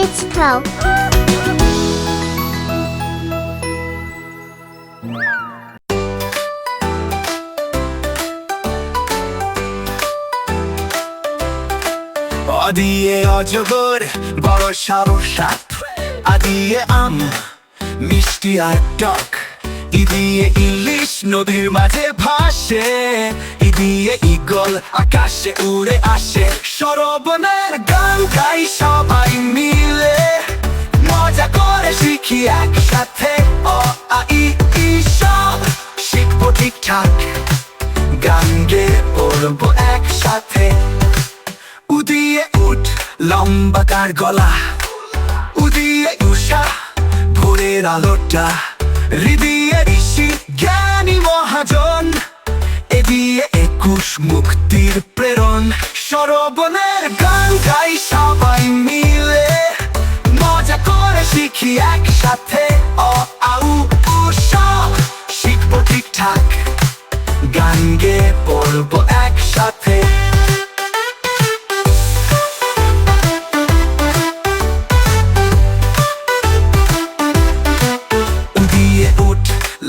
Kids Pro. দিয়ে অজগর বড় সারসাপ, দিয়ে আম মিষ্টি আর টক, দিয়ে ইলিশ নদীর মাঝে ভাসে, দিয়ে ঈগল আকাশে উড়ে আসে। সরবনের গান গাই সবাই মিলে, মজা করে শিখি একসাথে অ আ ই ই সব শিখবো ঠিকঠাক, গান গেয়ে পড়বো একসাথে। উদিয়ে উঠ লম্বা কার গলা, উদিয়ে উষা ভোরের আলোটা, হৃদিয়ে ঋষি জ্ঞানী মহাজন, এদিয়ে 21 মুক্তির প্রেরণ। সরবনের গান গাই সবাই মিলে, মজা করে শিখি একসাথে অ আ উ উ সব শিখবো ঠিকঠাক, গান গেয়ে পড়বো একসাথে।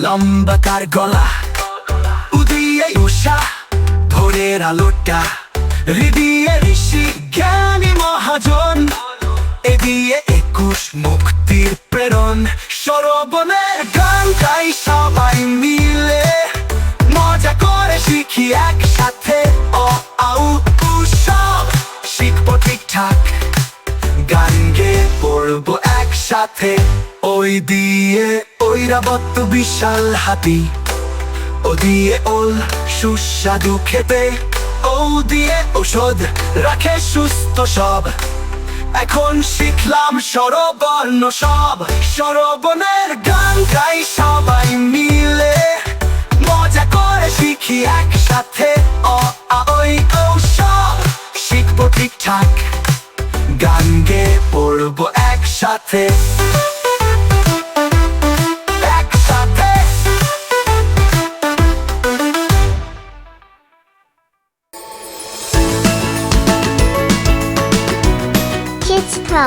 লম্বা তার গলা, উদিয়ে উষা ভোরের আলোটা, হৃদিয়ে ঋষি জ্ঞানী মহাজন, এদিয়ে 21 মুক্তির প্রেরণ। সরবনের গান গাই সবাই মিলে, মজা করে শিখি একসাথে অ আ উ উ সব শিখবো ঠিকঠাক, গান গেয়ে পড়বো একসাথে। ওই দিয়ে ঐরাবত বিশাল হাতি, ও দিয়ে ওল সুস্বাদু খেতে, ও দিয়ে ঔষধ রাখে সুস্থ সব। এখন শিখলাম স্বরবর্ণ সব, সরবনের গান গাই সবাই মিলে, মজা করে শিখি একসাথে অ আ ওই ও সব শিখবো ঠিকঠাক, গান গেয়ে পড়বো একসাথে। Kids Pro.